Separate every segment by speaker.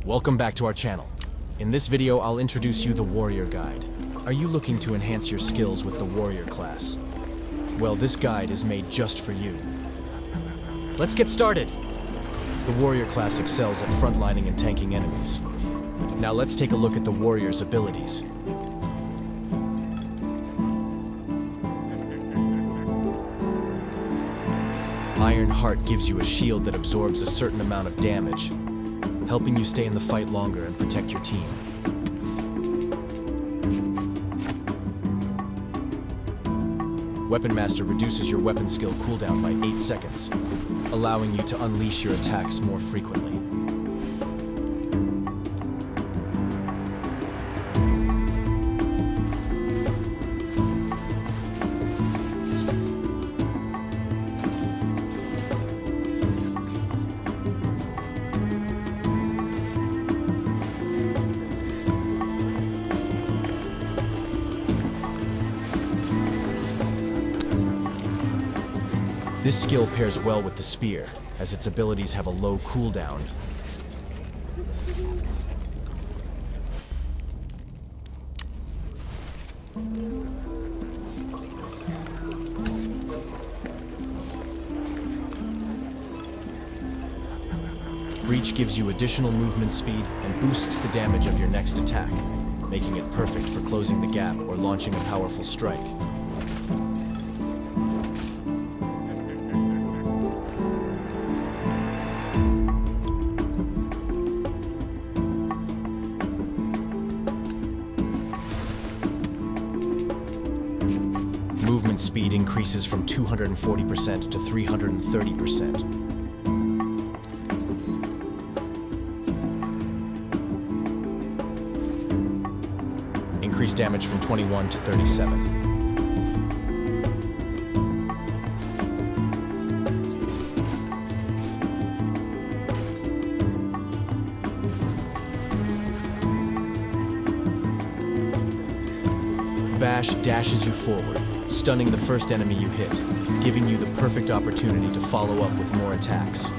Speaker 1: Welcome back to our channel. In this video, I'll introduce you the Warrior Guide. Are you looking to enhance your skills with the Warrior class? Well, this guide is made just for you. Let's get started! The Warrior class excels at frontlining and tanking enemies. Now let's take a look at the Warrior's abilities. Iron Heart gives you a shield that absorbs a certain amount of damage, helping you stay in the fight longer and protect your team. Weapon Master reduces your weapon skill cooldown by 8 seconds, allowing you to unleash your attacks more frequently. This skill pairs well with the spear, as its abilities have a low cooldown. Breach gives you additional movement speed and boosts the damage of your next attack, making it perfect for closing the gap or launching a powerful strike. Movement speed increases from 240% to 330%. Increased damage from 21 to 37. Bash dashes you forward, stunning the first enemy you hit, giving you the perfect opportunity to follow up with more attacks.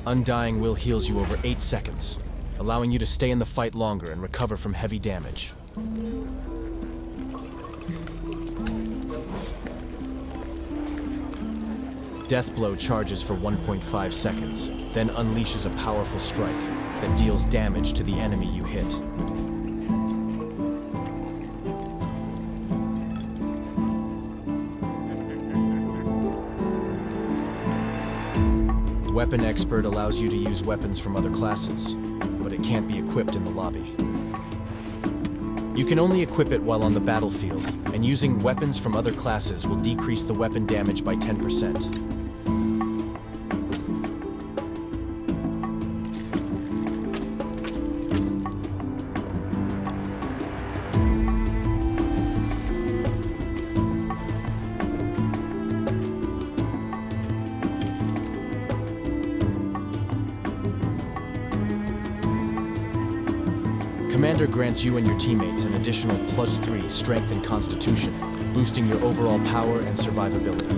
Speaker 1: Undying Will heals you over 8 seconds, allowing you to stay in the fight longer and recover from heavy damage. Death Blow charges for 1.5 seconds, then unleashes a powerful strike that deals damage to the enemy you hit. Weapon Expert allows you to use weapons from other classes, but it can't be equipped in the lobby. You can only equip it while on the battlefield, and using weapons from other classes will decrease the weapon damage by 10%. Commander grants you and your teammates an additional +3 strength and constitution, boosting your overall power and survivability.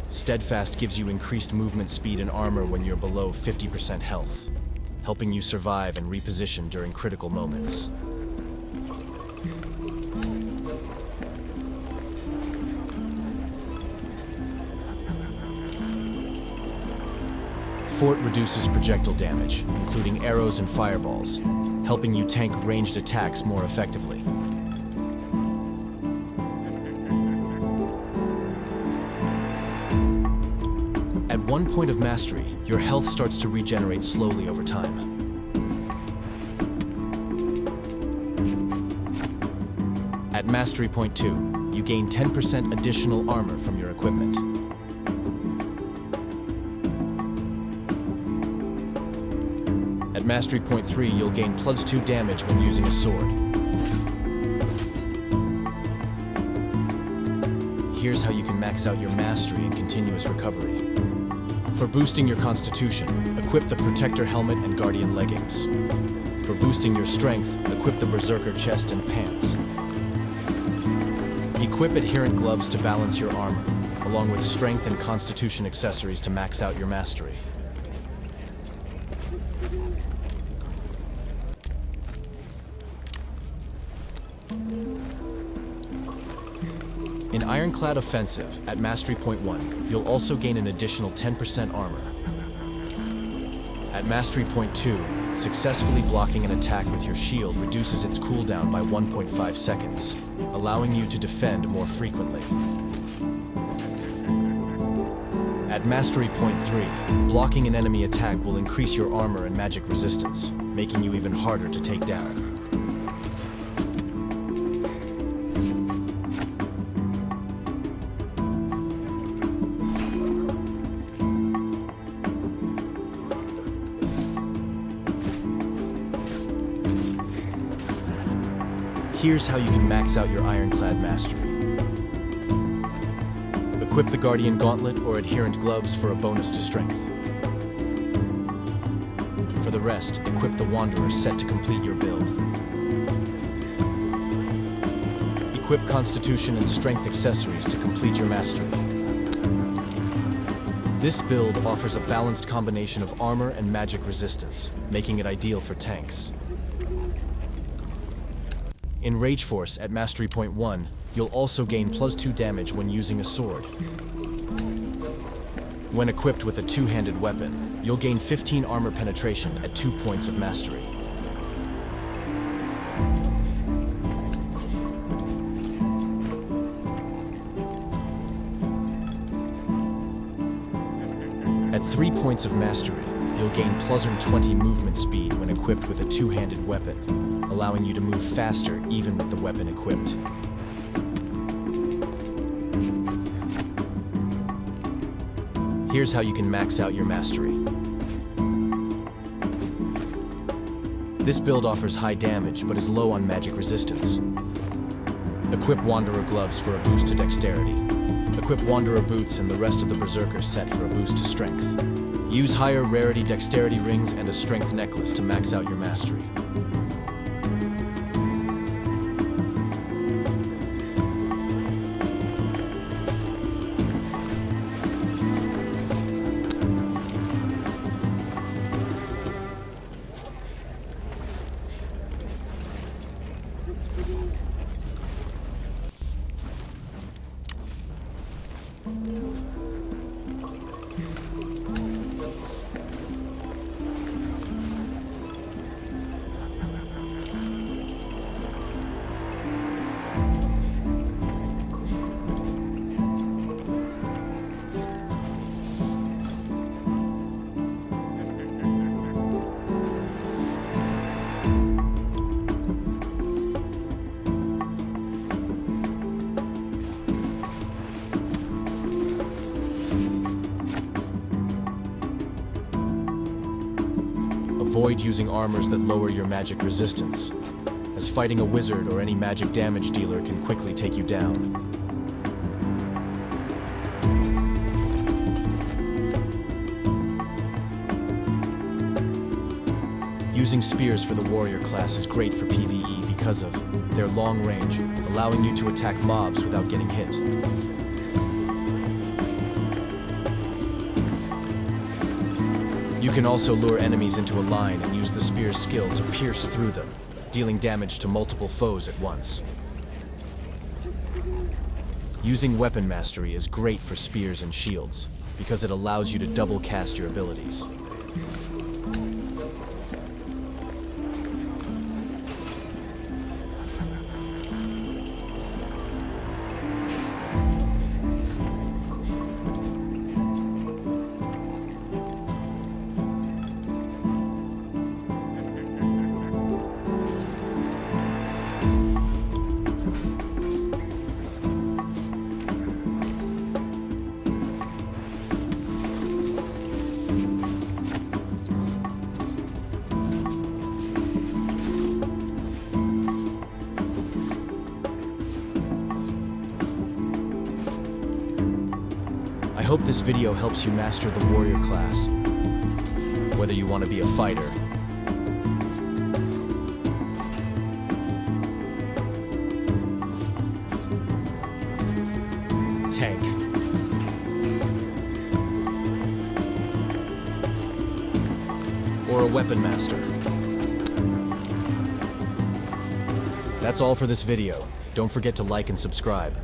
Speaker 1: Steadfast gives you increased movement speed and armor when you're below 50% health, helping you survive and reposition during critical moments. Fort reduces projectile damage, including arrows and fireballs, helping you tank ranged attacks more effectively. At one point of mastery, your health starts to regenerate slowly over time. At Mastery Point 2, you gain 10% additional armor from your equipment. At Mastery Point 3, you'll gain +2 damage when using a sword. Here's how you can max out your mastery and continuous recovery. For boosting your constitution, equip the Protector Helmet and Guardian Leggings. For boosting your strength, equip the Berserker chest and pants. Equip adherent gloves to balance your armor, along with strength and constitution accessories to max out your mastery. In Ironclad Offensive, at Mastery Point 1, you'll also gain an additional 10% armor. At Mastery Point 2, successfully blocking an attack with your shield reduces its cooldown by 1.5 seconds, allowing you to defend more frequently. At Mastery Point 3, blocking an enemy attack will increase your armor and magic resistance, making you even harder to take down. Here's how you can max out your Ironclad mastery. Equip the Guardian Gauntlet or Adherent Gloves for a bonus to strength. For the rest, equip the Wanderer set to complete your build. Equip Constitution and Strength accessories to complete your mastery. This build offers a balanced combination of armor and magic resistance, making it ideal for tanks. In Rage Force at Mastery Point 1, you'll also gain +2 damage when using a sword. When equipped with a two-handed weapon, you'll gain 15 armor penetration at 2 points of mastery. At 3 points of mastery, you'll gain +20 movement speed when equipped with a two-handed weapon, allowing you to move faster even with the weapon equipped. Here's how you can max out your mastery. This build offers high damage but is low on magic resistance. Equip Wanderer Gloves for a boost to dexterity. Equip Wanderer Boots and the rest of the Berserker set for a boost to strength. Use higher rarity dexterity rings and a strength necklace to max out your mastery. Avoid using armors that lower your magic resistance, as fighting a wizard or any magic damage dealer can quickly take you down. Using spears for the warrior class is great for PvE because of their long range, allowing you to attack mobs without getting hit. You can also lure enemies into a line and use the spear's skill to pierce through them, dealing damage to multiple foes at once. Using weapon mastery is great for spears and shields, because it allows you to double cast your abilities. I hope this video helps you master the warrior class, whether you want to be a fighter, tank. Or a weapon master. That's all for this video. Don't forget to like and subscribe.